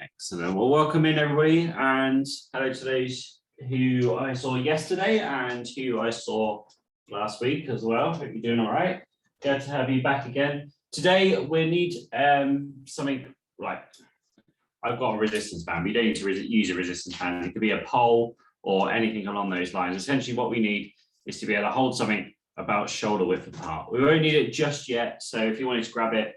Excellent. Well, welcome in everybody, and hello to those who I saw yesterday and who I saw last week as well. Hope you're doing all right. Glad to have you back again. Today we need something like, I've got a resistance band. We don't need to use a resistance band. It could be a pole or anything along those lines. Essentially what we need is to be able to hold something about shoulder width apart. We won't need it just yet, so if you wanted to grab it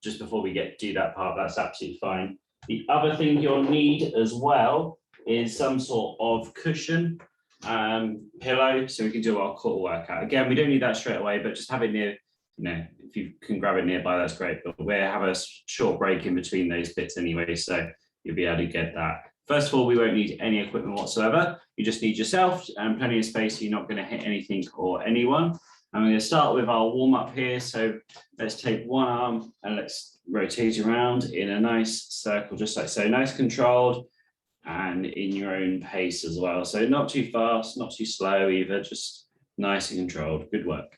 just before we do that part, that's absolutely fine. The other thing you'll need as well is some sort of cushion, pillow, so we can do our core workout. Again, we don't need that straight away, but just have it near, if you can grab it nearby, that's great. But we'll have a short break in between those bits anyway, so you'll be able to get that. First of all, we won't need any equipment whatsoever. You just need yourself and plenty of space so you're not going to hit anything or anyone. I'm going to start with our warm up here. So let's take one arm and let's rotate around in a nice circle, just like so, nice controlled and in your own pace as well. So not too fast, not too slow either, just nice and controlled. Good work.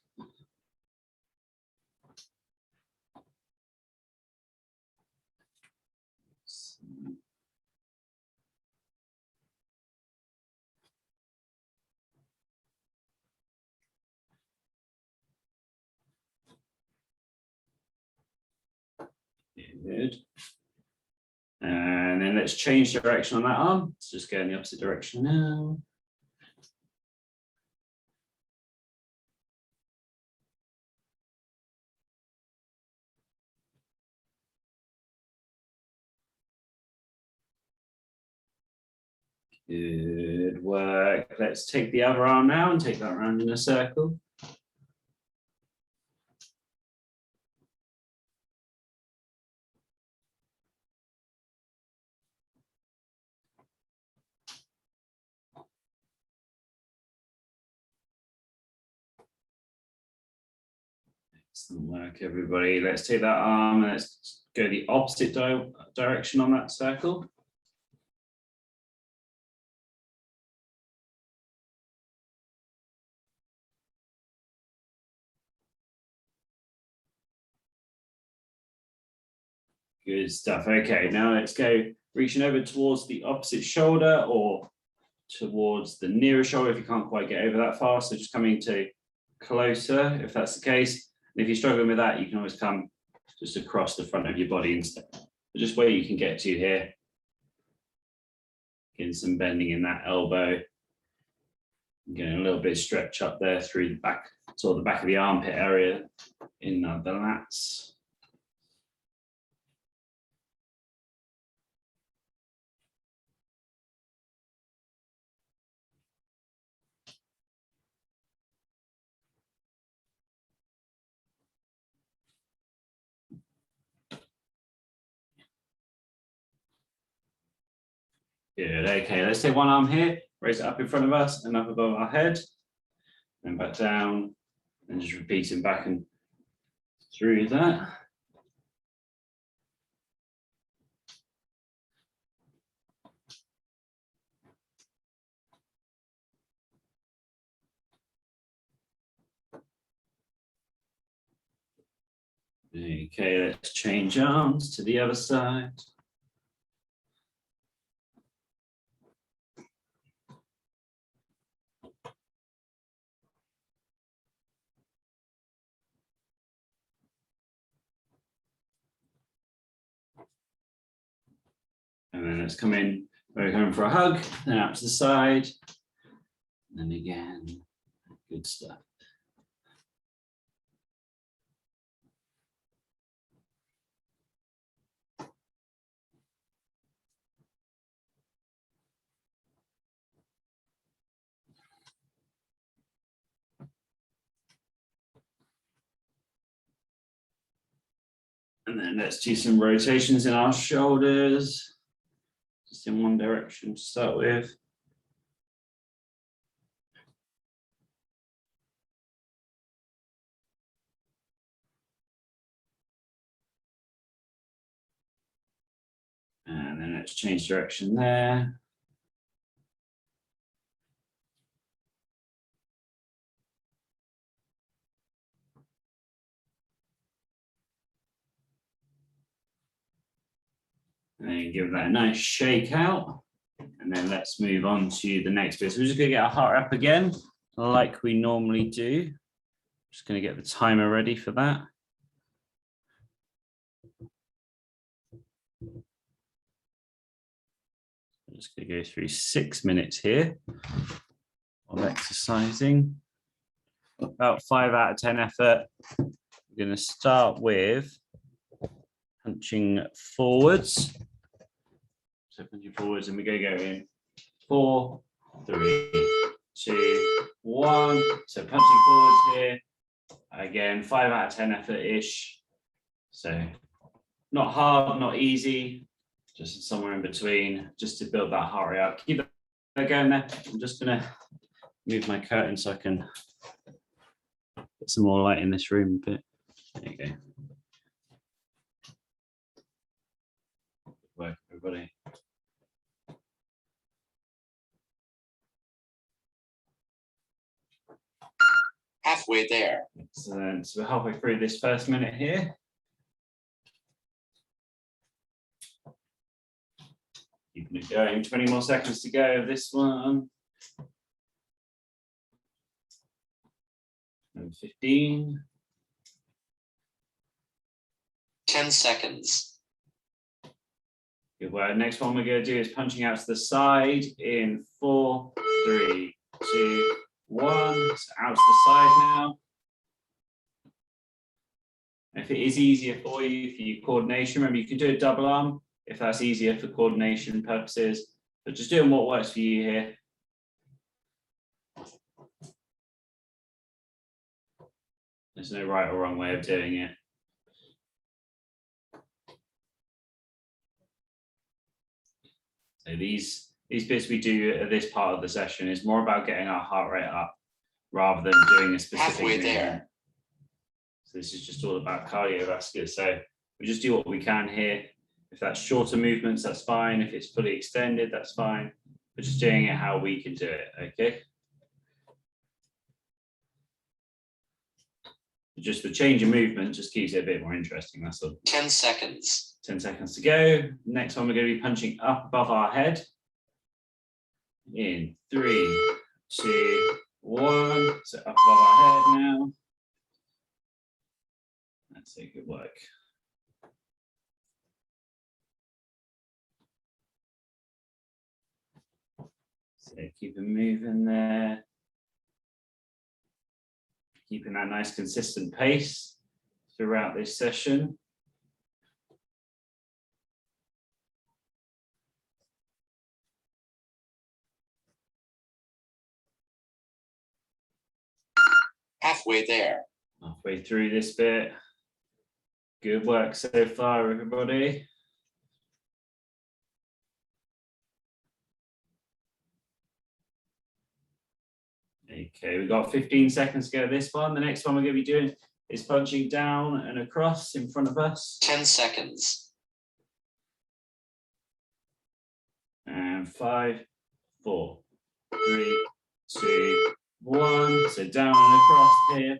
Good. And then let's change direction on that arm. Let's just go in the opposite direction now. Good work. Let's take the other arm now and take that around in a circle. Excellent work, everybody. Let's take that arm and let's go the opposite direction on that circle. Good stuff. Okay, now let's go reaching over towards the opposite shoulder or towards the nearer shoulder if you can't quite get over that far. So just coming to closer if that's the case. And if you're struggling with that, you can always come just across the front of your body instead. Just where you can get to here. Getting some bending in that elbow. Getting a little bit of stretch up there through the back, sort of the back of the armpit area in the lats. Good, okay, let's take one arm here, raise it up in front of us and up above our head, and back down, and just repeating back and through that. Okay, let's change arms to the other side. And then let's come in, we're going for a hug, then out to the side, and then again, good stuff. And then let's do some rotations in our shoulders, just in one direction to start with. And then let's change direction there. And then give that a nice shake out. And then let's move on to the next bit. So we're just going to get our heart up again, like we normally do. Just going to get the timer ready for that. I'm just going to go through 6 minutes here of exercising. About 5 out of 10 effort. We're going to start with punching forwards. So punching forwards, and we're going to go in 4, 3, 2, 1. So punching forwards here. Again, 5 out of 10 effort-ish. So not hard, not easy, just somewhere in between, just to build that heart rate up. Keep that going there. I'm just going to move my curtain so I can get some more light in this room a bit. There you go. Good work, everybody. Halfway there. Excellent. So we're halfway through this first minute here. Keeping it going. 20 more seconds to go of this one. And 15. 10 seconds. Good work. Next one we're going to do is punching out to the side in 4, 3, 2, 1. So out to the side now. If it is easier for your coordination, remember you can do a double arm if that's easier for coordination purposes. But just doing what works for you here. There's no right or wrong way of doing it. So these bits we do at this part of the session is more about getting our heart rate up rather than doing a specific Halfway movement. there. So this is just all about cardiovascular. So we just do what we can here. If that's shorter movements, that's fine. If it's fully extended, that's fine. We're just doing it how we can do it, okay? Just the change of movement just keeps it a bit more interesting, that's all. 10 seconds. 10 seconds to go. Next one, we're going to be punching up above our head. In 3, 2, 1. So up above our head now. That's it, good work. So keep it moving there. Keeping that nice consistent pace throughout this session. Halfway there. Halfway through this bit. Good work so far, everybody. Okay, we've got 15 seconds to go this one. The next one we're going to be doing is punching down and across in front of us. 10 seconds. And 5, 4, 3, 2, 1. So down and across here.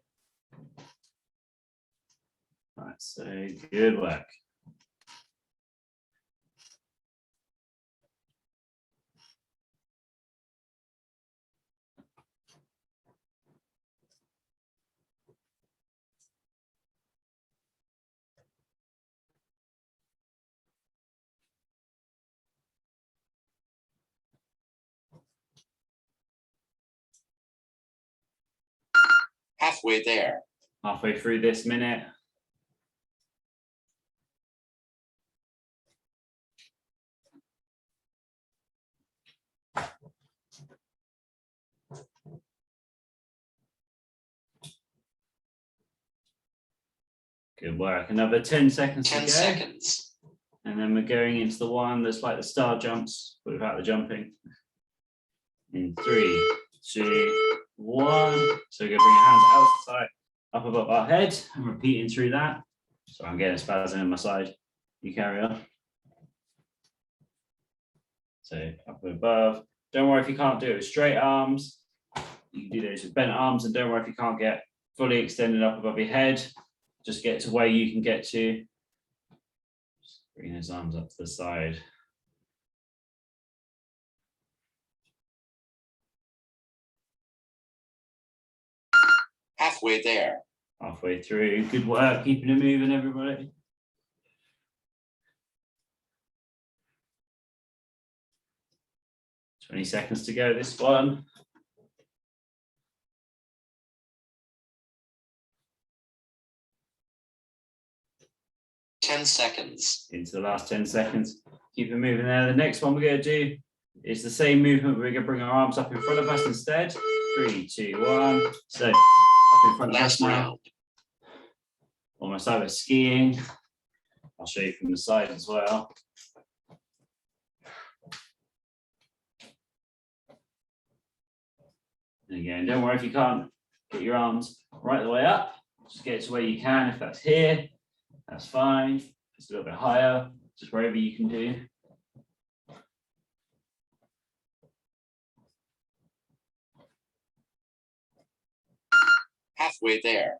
Right, so good work. Halfway there. Halfway through this minute. Good work. Another 10 seconds 10 to go. seconds. And then we're going into the one that's like the star jumps, but without the jumping. In 3, 2, 1. So we're going to bring our hands out to the side, up above our head, and repeating through that. So I'm getting a spasm in my side. You carry on. So up and above. Don't worry if you can't do it with straight arms. You can do those with bent arms, and don't worry if you can't get fully extended up above your head. Just get to where you can get to. Bring his arms up to the side. Halfway there. Halfway through. Good work, keeping it moving, everybody. Twenty seconds to go, this one. Ten seconds. Into the last 10 seconds. Keep it moving there. The next one we're going to do is the same movement, but we're going to bring our arms up in front of us instead. 3, 2, 1. So up in front of us Last now. round. Almost like we're skiing. I'll show you from the side as well. And again, don't worry if you can't get your arms right the way up. Just get to where you can. If that's here, that's fine. Just a little bit higher, just wherever you can do. Halfway there.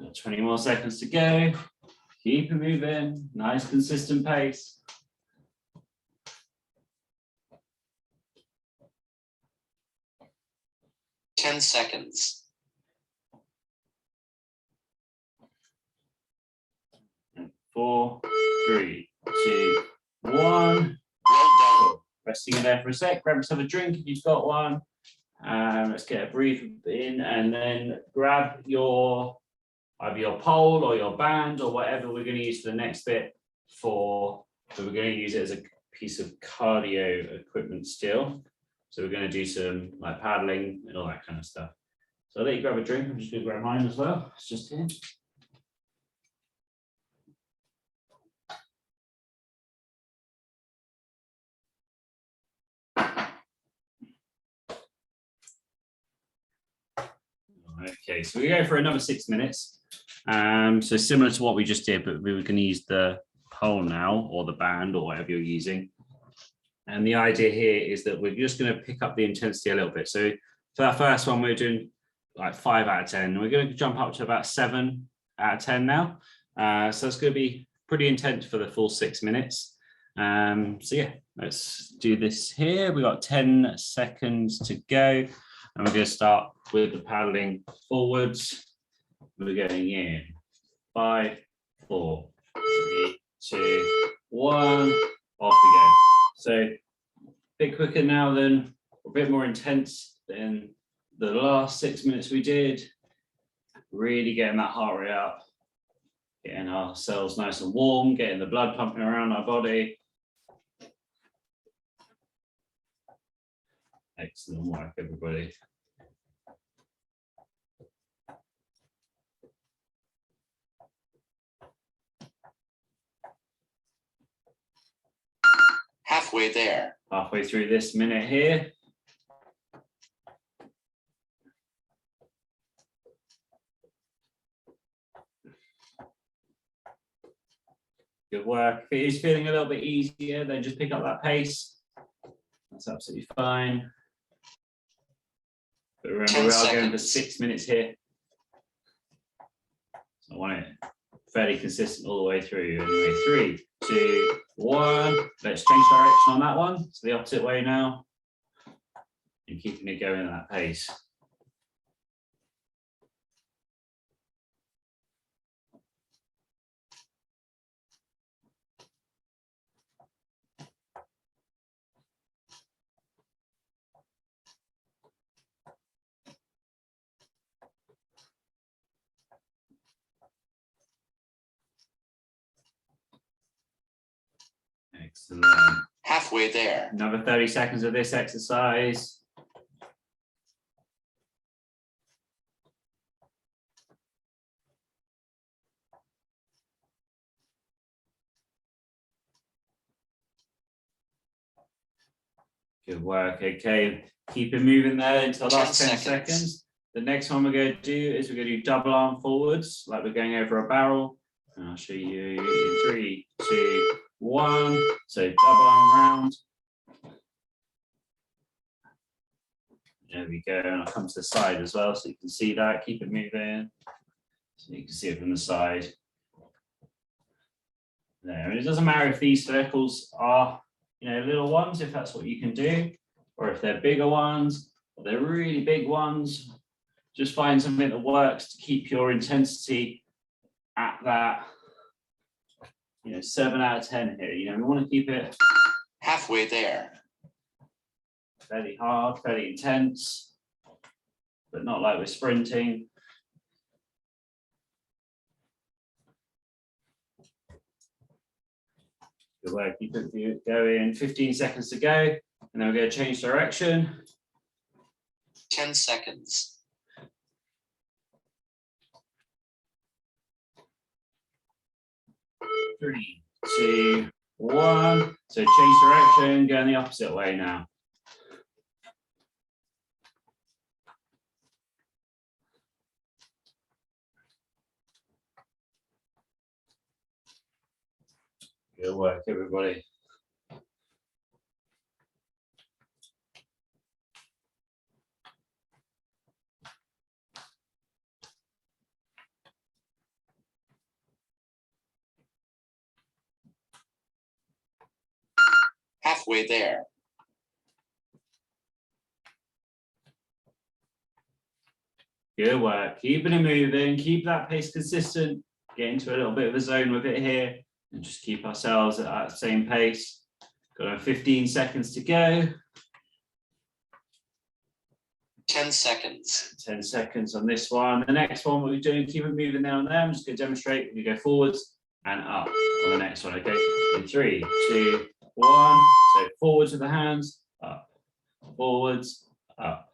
Got 20 more seconds to go. Keep it moving. Nice, consistent pace. Ten seconds. 4, 3, 2, 1. Well done. Resting in there for a sec. Grab yourself a drink if you've got one. Let's get a breathe in and then grab your either your pole or your band or whatever we're going to use for the next bit for. So we're going to use it as a piece of cardio equipment still. So we're going to do some like paddling and all that kind of stuff. So I'll let you grab a drink. I'm just going to grab mine as well. It's just here. Okay, so we go for another 6 minutes. So similar to what we just did, but we were going to use the pole now or the band or whatever you're using. And the idea here is that we're just going to pick up the intensity a little bit. So for that first one, we're doing like 5 out of 10. We're going to jump up to about 7 out of 10 now. So it's going to be pretty intense for the full 6 minutes. So yeah, let's do this here. We've got 10 seconds to go. And we're going to start with the paddling forwards. We're going in 5, 4, 3, 2, 1. Off we go. So a bit quicker now than, a bit more intense than the last 6 minutes we did. Really getting that heart rate up, getting ourselves nice and warm, getting the blood pumping around our body. Excellent work, everybody. Halfway there. Halfway through this minute here. Good work. If it is feeling a little bit easier, then just pick up that pace. That's absolutely fine. But remember, we are going for 6 minutes here. So I want it fairly consistent all the way through. Anyway, 3, 2, 1. Let's change direction on that one. It's the opposite way now. And keeping it going at that pace. Excellent. Halfway there. Another 30 seconds of this exercise. Good work. Okay, keep it moving there until the last 10 seconds. The next one we're going to do is we're going to do double arm forwards, like we're going over a barrel. And I'll show you in 3, 2, 1. So double arm round. There we go, and I'll come to the side as well, so you can see that. Keep it moving, so you can see it from the side. There, and it doesn't matter if these circles are, little ones, if that's what you can do, or if they're bigger ones, or they're really big ones. Just find something that works to keep your intensity at that, 7 out of 10 here. We want to keep it halfway there. Fairly hard, fairly intense, but not like we're sprinting. Good work, keep it going. 15 seconds to go, and then we're going to change direction. 10 seconds. 3, 2, 1. So change direction, going the opposite way now. Good work, everybody. Halfway there. Good work. Keeping it moving, keep that pace consistent. Get into a little bit of a zone with it here, and just keep ourselves at that same pace. Got 15 seconds to go. 10 seconds. 10 seconds on this one. The next one, what we're doing, keep it moving there and there. I'm just going to demonstrate. We go forwards and up on the next one. Okay. In 3, 2, 1. So forwards with the hands, up, forwards, up,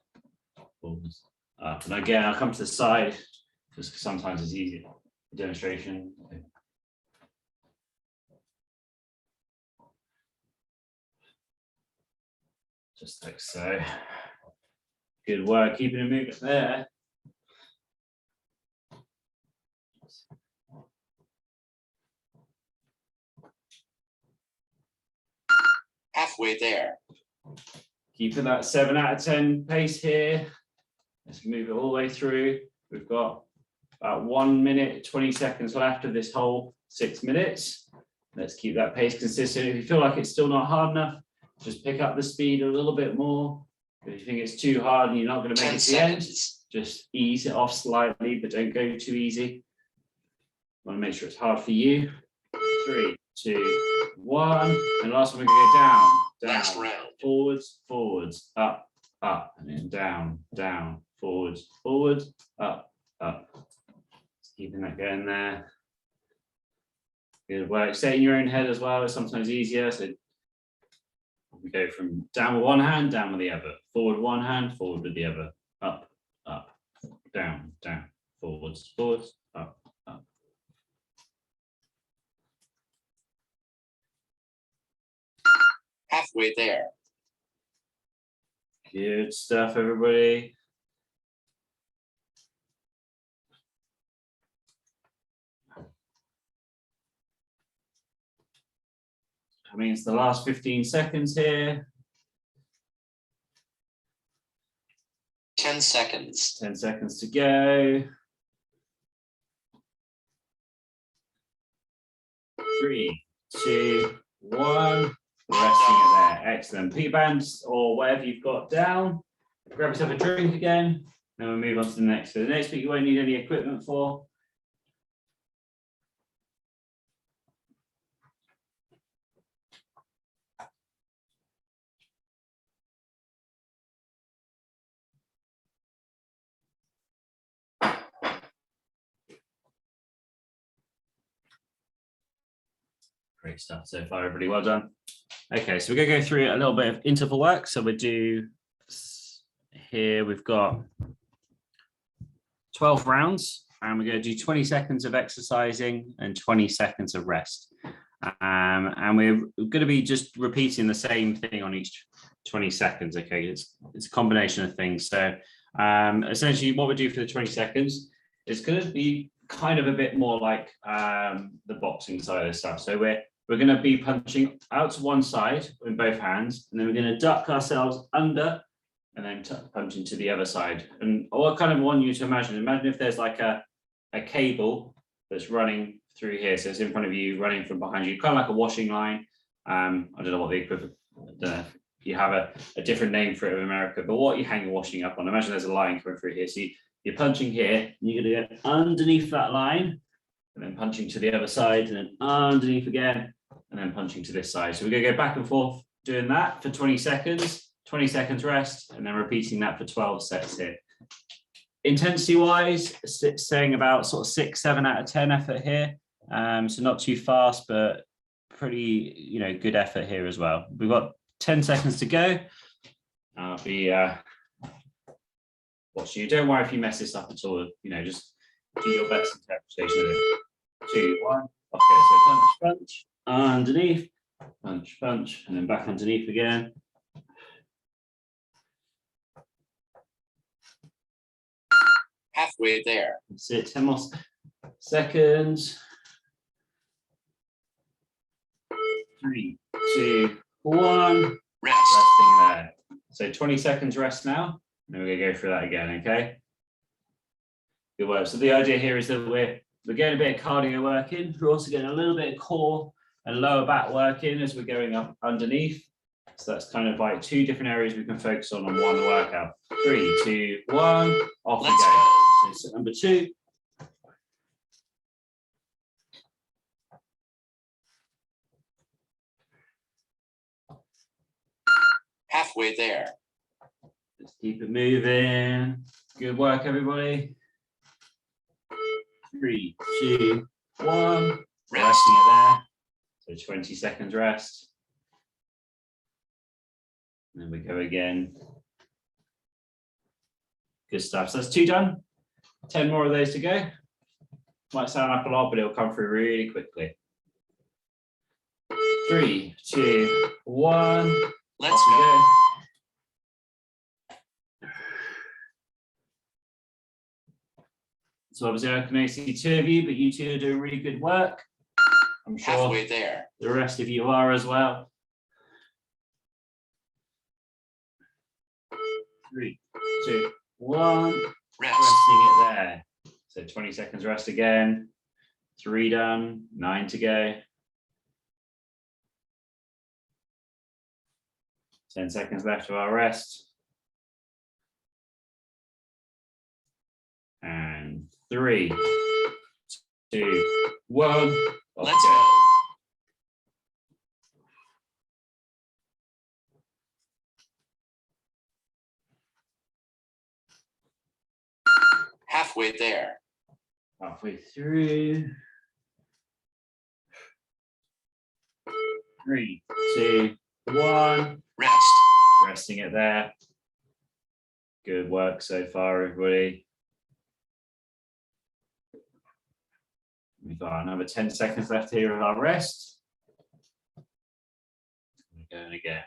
forwards, up. And again, I'll come to the side just because sometimes it's easier. Demonstration. Okay. Just like so. Good work, keeping it moving there. Halfway there. Keeping that 7 out of 10 pace here. Let's move it all the way through. We've got about 1 minute, 20 seconds left of this whole 6 minutes. Let's keep that pace consistent. If you feel like it's still not hard enough, just pick up the speed a little bit more. If you think it's too hard and you're not going to make it to the end, just ease it off slightly, but don't go too easy. You want to make sure it's hard for you. 3, 2, 1. And last one, we're going to go down, Last round. forwards, forwards, up, up, and then down, down, forwards, forwards, up, up. Just keeping that going there. Good work. Stay in your own head as well is sometimes easier. So we go from down with one hand, down with the other. Forward one hand, forward with the other. Up, up, down, down, forwards, forwards, up, up. Halfway there. Good stuff, everybody. I mean, it's the last 15 seconds here. 10 seconds. 10 seconds to go. 3, 2, 1. Resting it there. Excellent. Put your bands or whatever you've got down. Grab yourself a drink again. Then we'll move on to the next. So the next bit you won't need any equipment for. Great stuff so far, everybody. Well done. Okay, so we're going to go through a little bit of interval work. So we do here, we've got 12 rounds, and we're going to do 20 seconds of exercising and 20 seconds of rest. And we're going to be just repeating the same thing on each 20 seconds. Okay, it's a combination of things. So essentially what we do for the 20 seconds is going to be kind of a bit more like the boxing side of stuff. So we're going to be punching out to one side with both hands, and then we're going to duck ourselves under and then punching to the other side. And I kind of want you to imagine if there's like a cable that's running through here. So it's in front of you, running from behind you, kind of like a washing line. I don't know what the equivalent, I don't know if you have a different name for it in America, but what you hang your washing up on, imagine there's a line coming through here. So you're punching here, and you're gonna go underneath that line, and then punching to the other side, and then underneath again, and then punching to this side. So we're gonna go back and forth doing that for 20 seconds, 20 seconds rest, and then repeating that for 12 sets here. Intensity wise, saying about sort of 6, 7 out of 10 effort here. So not too fast, but pretty, good effort here as well. We've got 10 seconds to go. I'll be watching you. Don't worry if you mess this up at all. Just do your best interpretation of it. 2, 1. Okay, so punch, punch, underneath, punch, punch, and then back underneath again. Halfway there. That's it. 10 more seconds. 3, 2, 1. Rest. Resting there. So 20 seconds rest now. And then we're gonna go through that again, okay? Good work. So the idea here is that we're getting a bit of cardio work in. We're also getting a little bit of core and lower back work in as we're going up underneath. So that's kind of like 2 different areas we can focus on one workout. 3, 2, 1. Off we go. So set number 2. Halfway there. Let's keep it moving. Good work, everybody. 3, 2, 1. Rest. Resting it there. So 20 seconds rest. And then we go again. Good stuff. So that's 2 done. 10 more of those to go. Might sound like a lot, but it'll come through really quickly. 3, 2, 1. Let's Off we go. So obviously I can only see 2 of you, but you 2 are doing really good work. I'm sure Halfway there. the rest of you are as well. 3, 2, 1. Rest. Resting it there. So 20 seconds rest again. 3 done, 9 to go. 10 seconds left of our rest. And 3, 2, 1. Let's go. Halfway there. Halfway through. 3, 2, 1. Rest. Resting it there. Good work so far, everybody. We've got another 10 seconds left here of our rest. We're going again.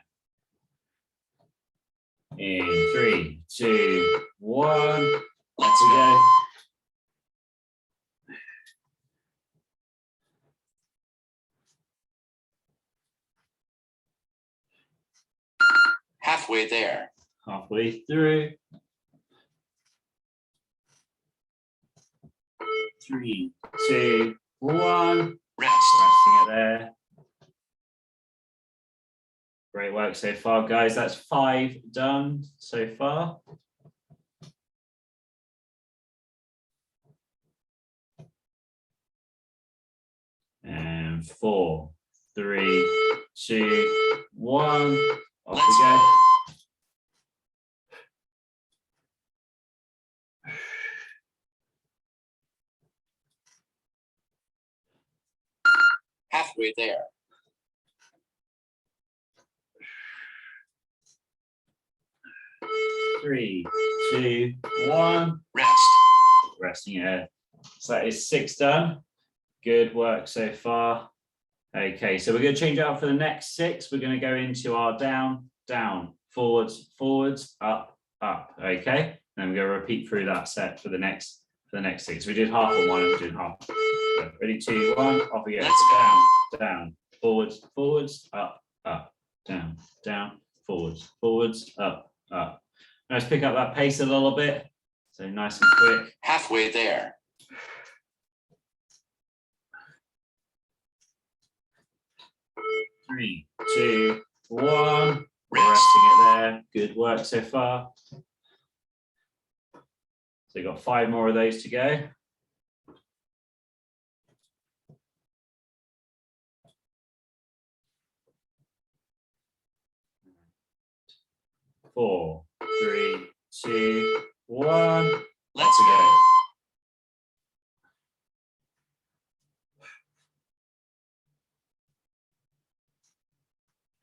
In 3, 2, 1. Let's we go. Halfway there. Halfway through. 3, 2, 1. Rest. Resting it there. Great work so far, guys. That's 5 done so far. And 4, 3, 2, 1. Off Let's we go. go. Halfway there. 3, 2, 1. Rest. Resting it. So that is 6 done. Good work so far. Okay, so we're going to change it up for the next 6. We're going to go into our down, down, forwards, forwards, up, up. Okay, and we're going to repeat through that set for the next 6. We did half on one and we're doing half. So ready, 2, 1, off we go. Let's go. Down, down, forwards, forwards, up, up, down, down, forwards, forwards, up, up. Let's pick up that pace a little bit. So nice and quick. Halfway there. 3, 2, 1. Rest. Resting it there. Good work so far. So you've got 5 more of those to go. 4, 3, 2, 1. Let's go.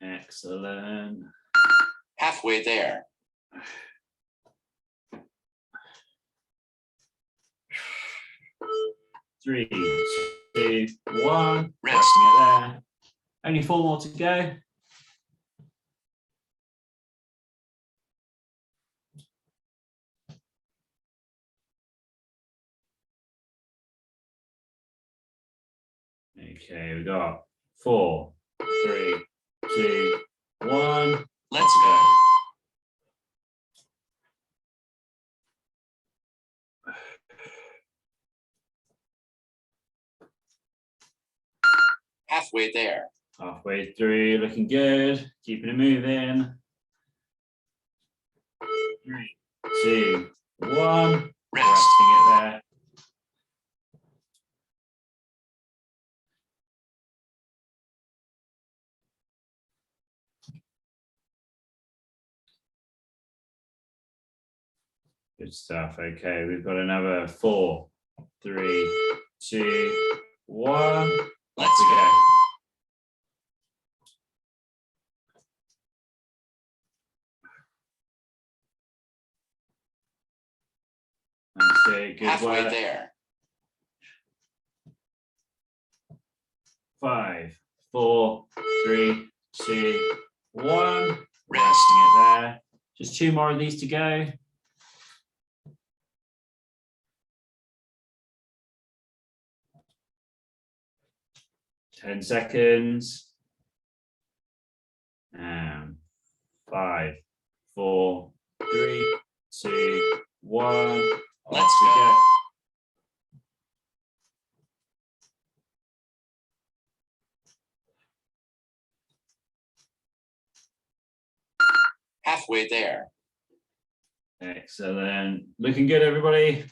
Excellent. Halfway there. 3, 2, 1. Rest. Resting it there. Only 4 more to go. Okay, we got 4, 3, 2, 1. Let's go. Halfway there. Halfway through, looking good. Keeping it moving. 3, 2, 1. Rest. Resting it there. Good stuff. Okay, we've got another 4, 3, 2, 1. Let's go. That's it. Good Halfway work. there. 5, 4, 3, 2, 1. Rest. Resting it there. Just 2 more of these to go. 10 seconds. 5, 4, 3, 2, 1. Let's Off we go. Halfway there. Excellent. Looking good, everybody.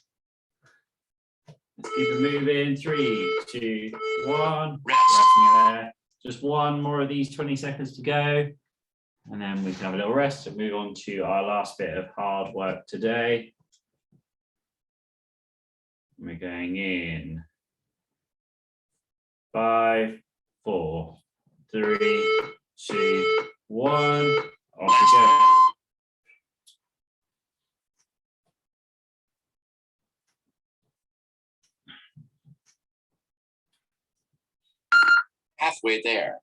Let's keep it moving. 3, 2, 1. Rest. Resting it there. Just 1 more of these 20 seconds to go. And then we can have a little rest and move on to our last bit of hard work today. We're going in 5, 4, 3, 2, 1. Off we go. Halfway there.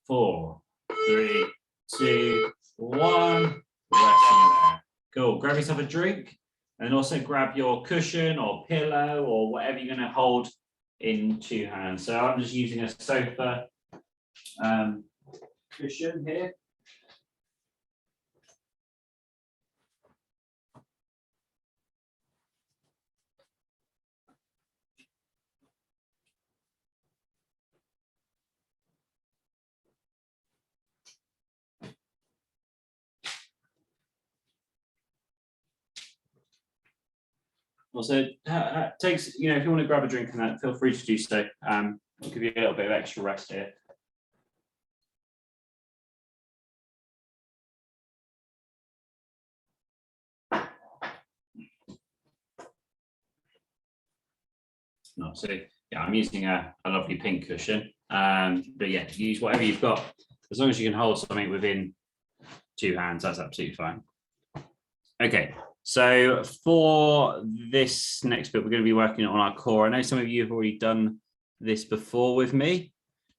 4, 3, 2, 1. Resting there. Cool. Grab yourself a drink and also grab your cushion or pillow or whatever you're going to hold in 2 hands. So I'm just using a sofa cushion here. Also, takes, if you want to grab a drink and that, feel free to do so. I'll give you a little bit of extra rest here. No, so yeah, I'm using a lovely pink cushion. But yeah, use whatever you've got. As long as you can hold something within 2 hands, that's absolutely fine. Okay. So for this next bit, we're going to be working on our core. I know some of you have already done this before with me.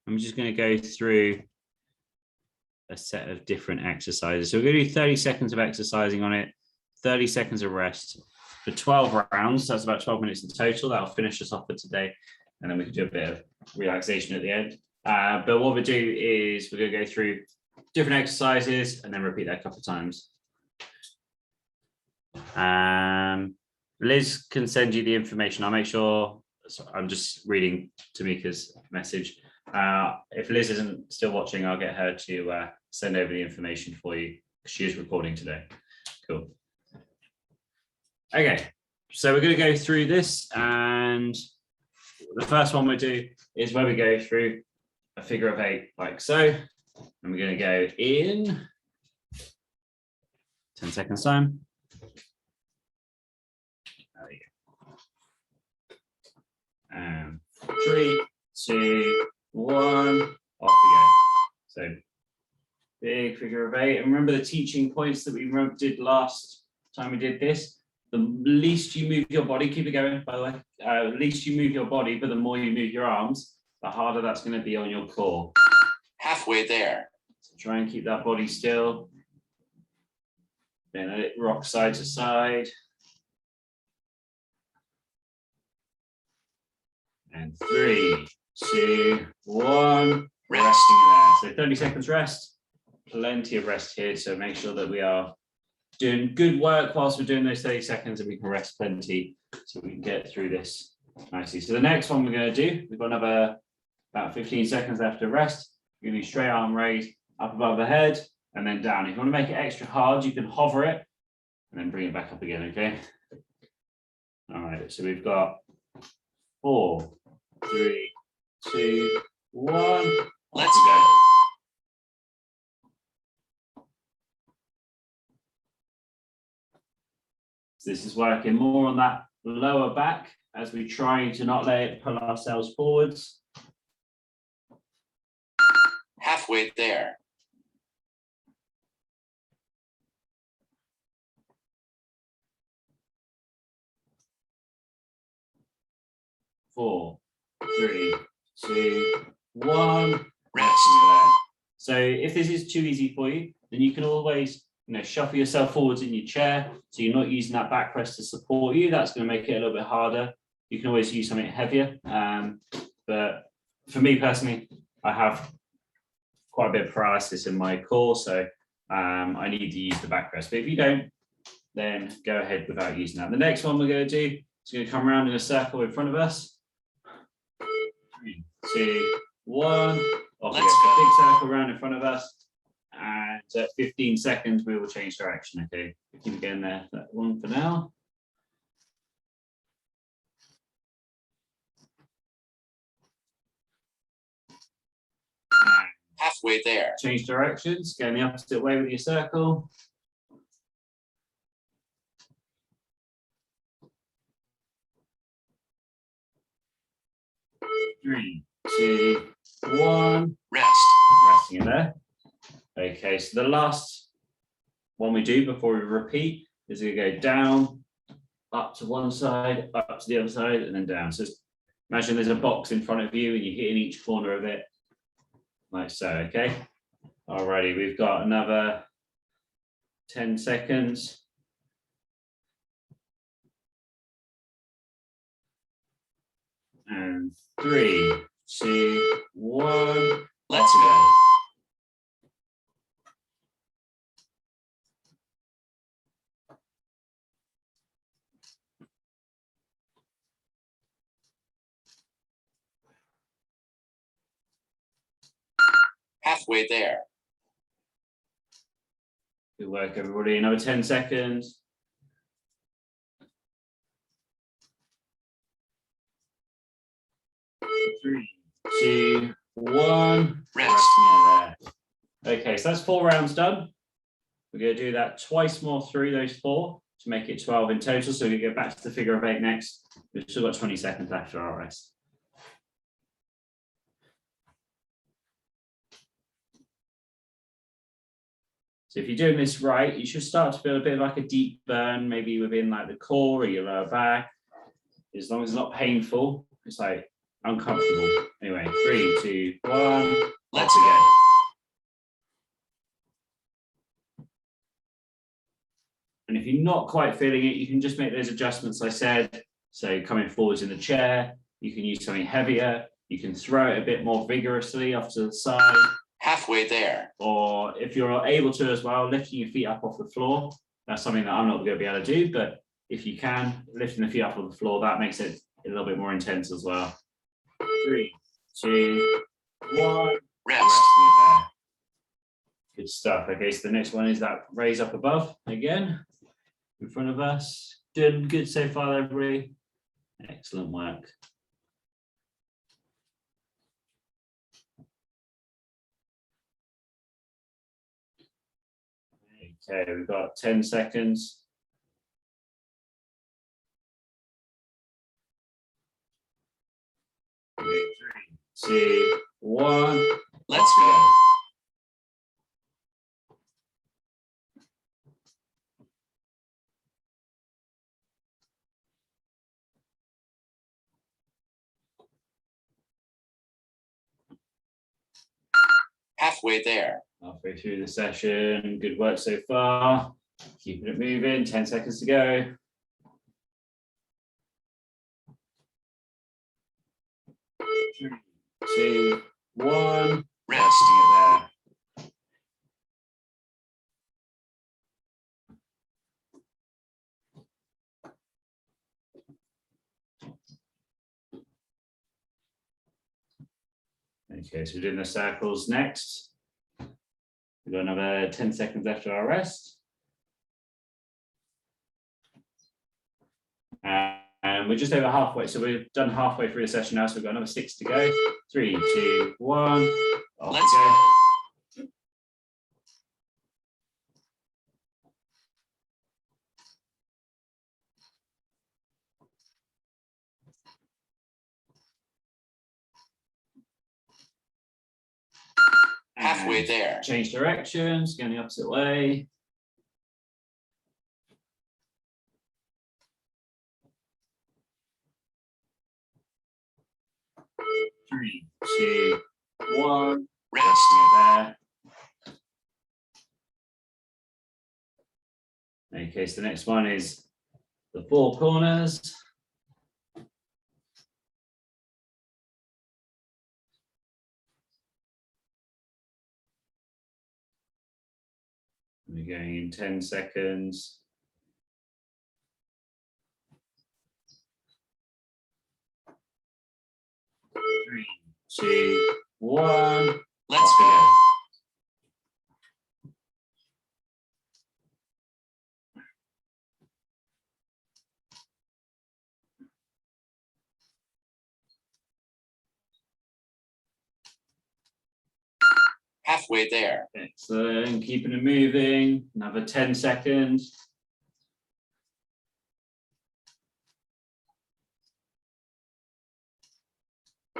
I'm just going to go through a set of different exercises. So we're going to do 30 seconds of exercising on it, 30 seconds of rest for 12 rounds. That's about 12 minutes in total. That'll finish us off for today. And then we can do a bit of relaxation at the end. But what we'll do is we're going to go through different exercises, and then repeat that a couple of times. Liz can send you the information. I'll make sure. So I'm just reading Tamika's message. If Liz isn't still watching, I'll get her to send over the information for you. She is recording today. Cool. Okay, so we're going to go through this, and the first one we do is where we go through a figure of 8 like so, and we're going to go in 10 seconds time. There we go. And 3, 2, 1, off we go. So big figure of 8. And remember the teaching points that we did last time we did this. The least you move your body, keep it going, by the way, the least you move your body, but the more you move your arms, the harder that's going to be on your core. Halfway there. So try and keep that body still. Then let it rock side to side. And 3, 2, 1. Resting there. So 30 seconds rest. Plenty of rest here. So make sure that we are doing good work whilst we're doing those 30 seconds, and we can rest plenty so we can get through this nicely. So the next one we're going to do, we've got another about 15 seconds left to rest. We're going to do straight arm raise up above the head and then down. If you want to make it extra hard, you can hover it and then bring it back up again, okay? All right, so we've got 4, 3, 2, 1. Let's go. This is working more on that lower back as we try to not let it pull ourselves forwards. Halfway there. 4, 3, 2, 1. Rest. So if this is too easy for you, then you can always shuffle yourself forwards in your chair, so you're not using that backrest to support you. That's going to make it a little bit harder. You can always use something heavier. But for me personally, I have quite a bit of paralysis in my core, so I need to use the backrest. But if you don't, then go ahead without using that. The next one we're going to do is going to come around in a circle in front of us. 3, 2, 1. Off we go. So big circle around in front of us. And at 15 seconds, we will change direction. Okay, keep again there. That one for now. Halfway there. Change directions. Go in the opposite way with your circle. Three, 2, 1. Rest. Resting in there. Okay, so the last one we do before we repeat is we go down, up to one side, up to the other side, and then down. So imagine there's a box in front of you and you're hitting each corner of it, like so, okay? Alrighty, we've got another 10 seconds. And 3, 2, 1. Let's go. Halfway there. Good work, everybody. Another 10 seconds. 3, 2, 1. Rest. There. Okay, so that's 4 rounds done. We're going to do that twice more through those 4 to make it 12 in total. So we go back to the figure of 8 next. We've still got 20 seconds after our rest. So if you're doing this right, you should start to feel a bit like a deep burn, maybe within like the core or your lower back. As long as it's not painful, it's like uncomfortable. Anyway, 3, 2, 1. Let's go. And if you're not quite feeling it, you can just make those adjustments I said. So coming forwards in the chair, you can use something heavier. You can throw it a bit more vigorously off to the side. Halfway there. Or if you're able to as well, lifting your feet up off the floor. That's something that I'm not going to be able to do, but if you can, lifting the feet up off the floor, that makes it a little bit more intense as well. 3, 2, 1. Rest. Resting it there. Good stuff. Okay, so the next one is that raise up above again in front of us. Doing good so far, everybody. Excellent work. Okay, we've got 10 seconds. 3, 2, 1. Let's go. Halfway there. Halfway through the session. Good work so far. Keeping it moving. 10 seconds to go. 3, 2, 1. Rest. Resting it there. Okay, so we're doing the circles next. We've got another 10 seconds after our rest. And we're just over halfway. So we've done halfway through the session now. So we've got another 6 to go. 3, 2, 1. Off Let's we go. Halfway And there. change directions, going the opposite way. Three, 2, 1. Rest. Resting it there. Okay, so the next one is the 4 corners. We're going in 10 seconds. 3, 2, 1. Let's Off we go. Halfway there. Excellent, keeping it moving. Another 10 seconds.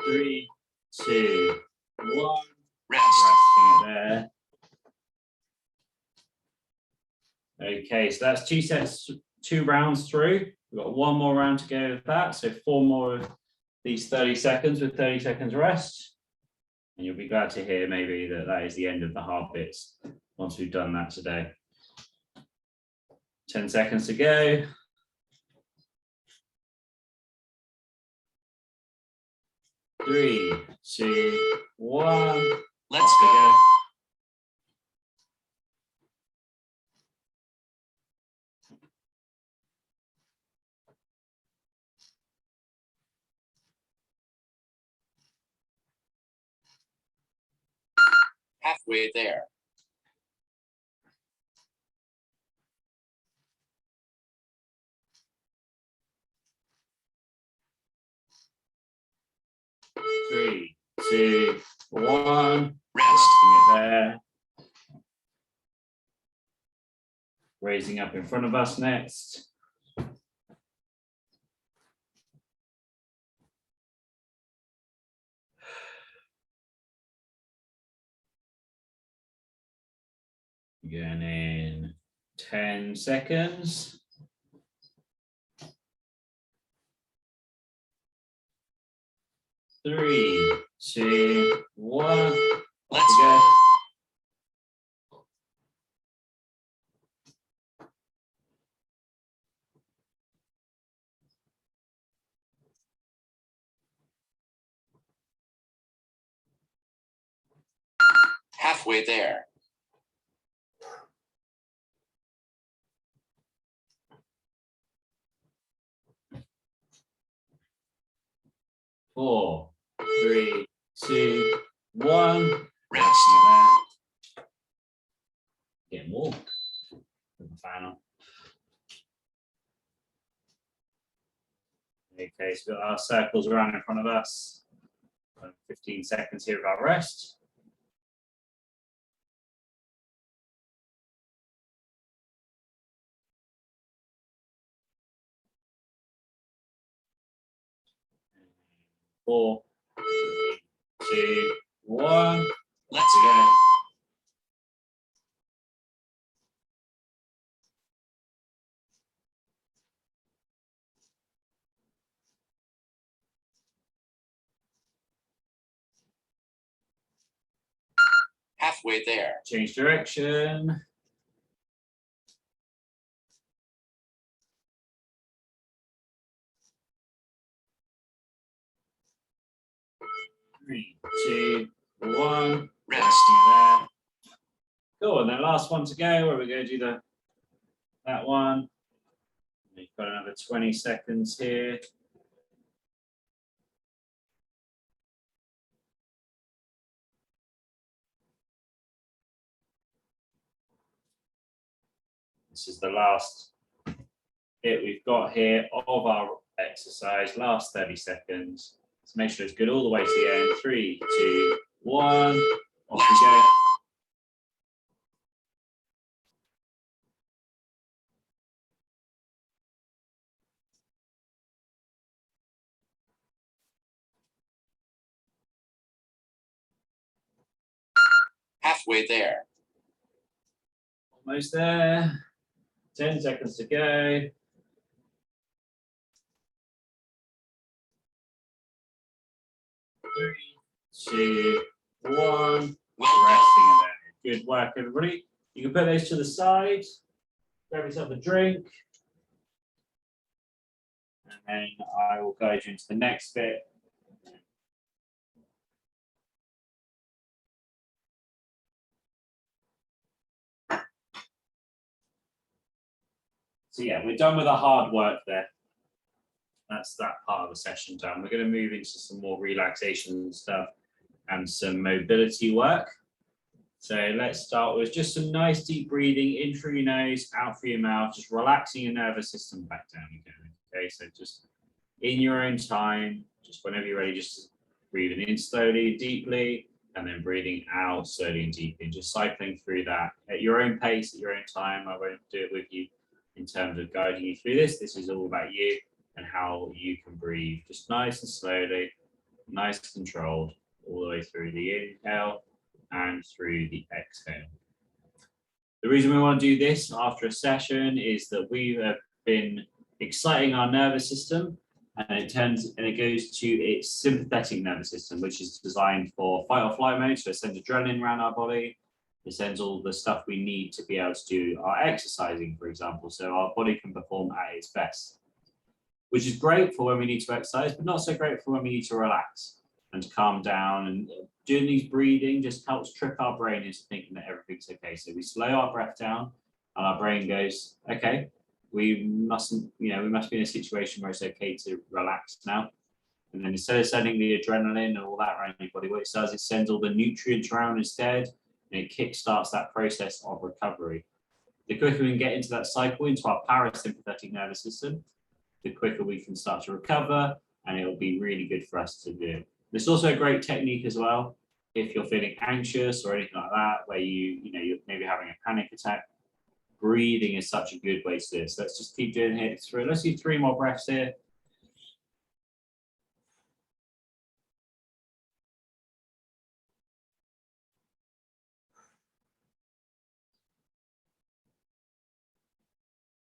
3, 2, 1. Rest. Resting it there. Okay, so that's 2 sets, 2 rounds through. We've got 1 more round to go with that. So 4 more of these 30 seconds with 30 seconds rest. And you'll be glad to hear maybe that that is the end of the hard bits once we've done that today. 10 seconds to go. 3, 2, 1. Let's Off we go. Halfway there. 3, 2, 1. Rest. Resting it there. Raising up in front of us next. Again in 10 seconds. 3, 2, 1. Let's go. Halfway there. 4, 3, 2, 1. Rest. Getting warm. Put the fan on. Okay, so we've got our circles around in front of us. 15 seconds here of our rest. Four, 3, 2, 1. Let's go. Halfway there. Change direction. Three, 2, 1. Rest. There. Cool, and then last one to go, where we're going to do that one. We've got another 20 seconds here. This is the last bit we've got here of our exercise, last 30 seconds. Let's make sure it's good all the way to the end. 3, 2, 1. Off we go. Halfway there. Almost there. 10 seconds to go. 3, 2, 1. Well Resting there. Good work, everybody. You can put those to the side. Grab yourself a drink. And then I will guide you into the next bit. So yeah, we're done with the hard work there. That's that part of the session done. We're going to move into some more relaxation stuff and some mobility work. So let's start with just some nice deep breathing in through your nose, out through your mouth, just relaxing your nervous system back down again. Okay, so just in your own time, just whenever you're ready, just breathing in slowly, deeply, and then breathing out slowly and deeply, just cycling through that at your own pace, at your own time. I won't do it with you in terms of guiding you through this. This is all about you and how you can breathe, just nice and slowly, nice and controlled, all the way through the inhale and through the exhale. The reason we want to do this after a session is that we have been exciting our nervous system, and it goes to its sympathetic nervous system, which is designed for fight or flight mode. So it sends adrenaline around our body. It sends all the stuff we need to be able to do our exercising, for example, so our body can perform at its best, which is great for when we need to exercise, but not so great for when we need to relax and to calm down. And doing these breathing just helps trick our brain into thinking that everything's okay. So we slow our breath down and our brain goes, okay, we mustn't, we must be in a situation where it's okay to relax now. And then instead of sending the adrenaline and all that around your body, what it does is sends all the nutrients around instead, and it kickstarts that process of recovery. The quicker we can get into that cycle, into our parasympathetic nervous system, the quicker we can start to recover, and it will be really good for us to do. It's also a great technique as well if you're feeling anxious or anything like that, where you're maybe having a panic attack. Breathing is such a good way to do it. So let's just keep doing it through. Let's do 3 more breaths here.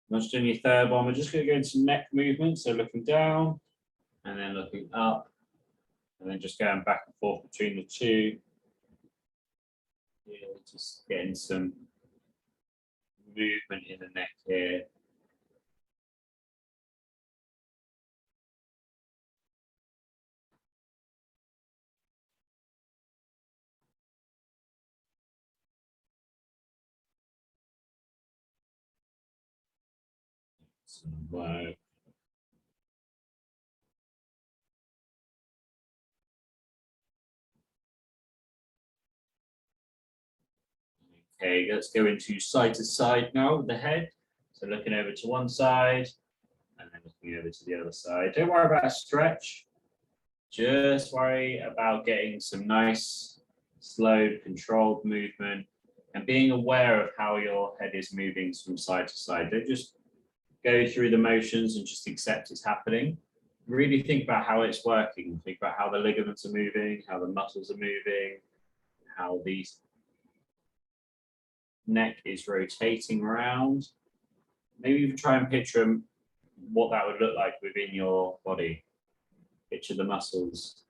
Once doing your third one, we're just going to go into neck movement. So looking down and then looking up, and then just going back and forth between the two. Yeah, just getting some movement in the neck here. Some work. Okay, let's go into side to side now with the head. So looking over to one side and then looking over to the other side. Don't worry about a stretch. Just worry about getting some nice, slowed, controlled movement and being aware of how your head is moving from side to side. Don't just go through the motions and just accept it's happening. Really think about how it's working. Think about how the ligaments are moving, how the muscles are moving, how the neck is rotating around. Maybe you can try and picture what that would look like within your body. Picture the muscles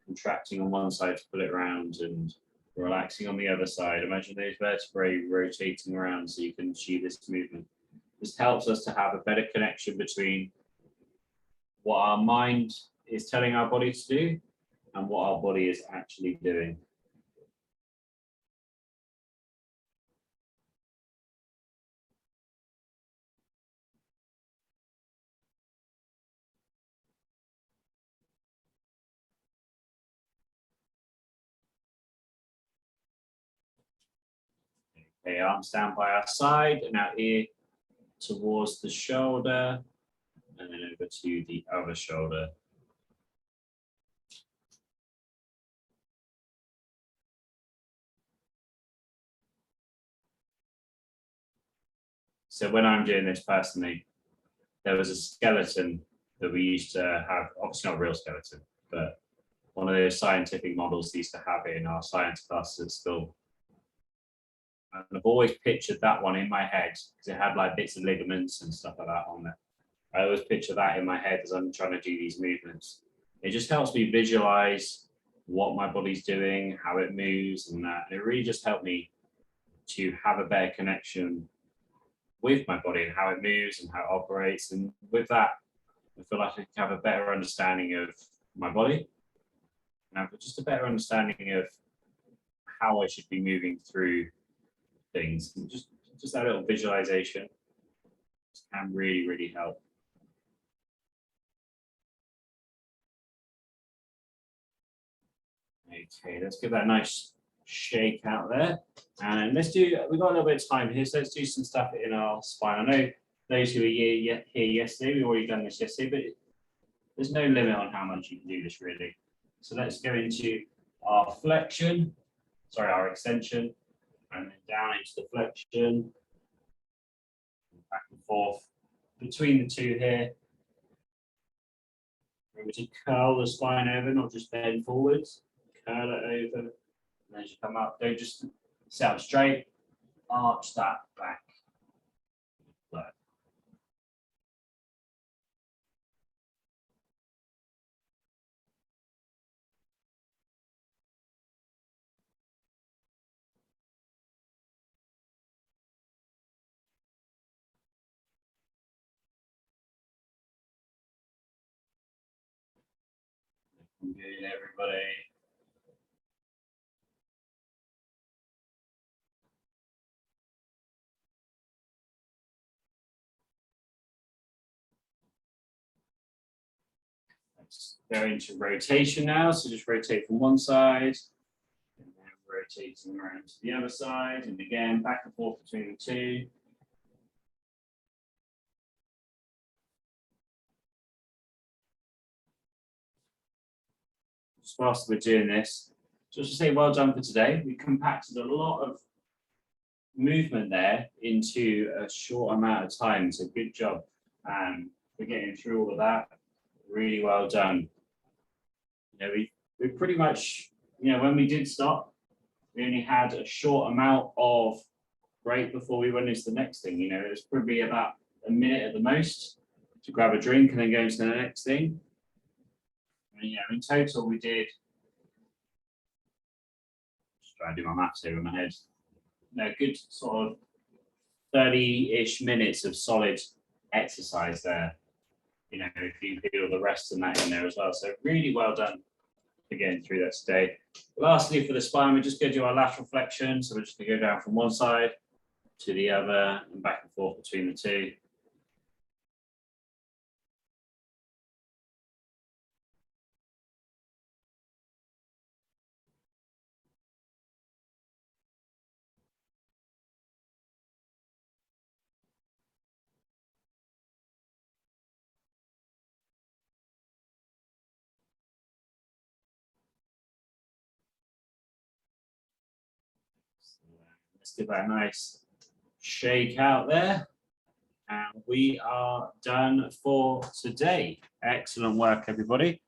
contracting on one side to pull it around and relaxing on the other side. Imagine those vertebrae rotating around so you can achieve this movement. This helps us to have a better connection between what our mind is telling our body to do and what our body is actually doing. Okay, arms down by our side and out here towards the shoulder and then over to the other shoulder. So when I'm doing this personally, there was a skeleton that we used to have, obviously not a real skeleton, but one of those scientific models used to have it in our science classes at school. And I've always pictured that one in my head because it had like bits of ligaments and stuff like that on it. I always picture that in my head as I'm trying to do these movements. It just helps me visualize what my body's doing, how it moves and that. And it really just helped me to have a better connection with my body and how it moves and how it operates. And with that, I feel like I can have a better understanding of my body and have just a better understanding of how I should be moving through things. And just that little visualization can really, really help. Okay, let's give that a nice shake out there. And let's do, we've got a little bit of time here, so let's do some stuff in our spine. I know those who were here yesterday, we've already done this yesterday, but there's no limit on how much you can do this really. So let's go into our flexion, our extension, and then down into the flexion, back and forth between the two here. Remember to curl the spine over, not just bend forwards. Curl it over, and then as you come up, don't just sit up straight, arch that back. Flat. Good, everybody. Let's go into rotation now. So just rotate from one side, and then rotating around to the other side, and again back and forth between the two. Just whilst we're doing this, just to say well done for today. We compacted a lot of movement there into a short amount of time. So good job. We're getting through all of that. Really well done. You know, we pretty much, you know, when we did stop, we only had a short amount of break before we went into the next thing. You know, it was probably about a minute at the most to grab a drink and then go into the next thing. And, you know, in total we did, just trying to do my maths here in my head, you know, good sort of 30-ish minutes of solid exercise there. You know, if you feel the rest and that in there as well. So really well done for getting through that today. Lastly, for the spine, we're just going to do our lateral flexion. So we're just going to go down from one side to the other and back and forth between the two. Let's give that a nice shake out there. And we are done for today. Excellent work, everybody.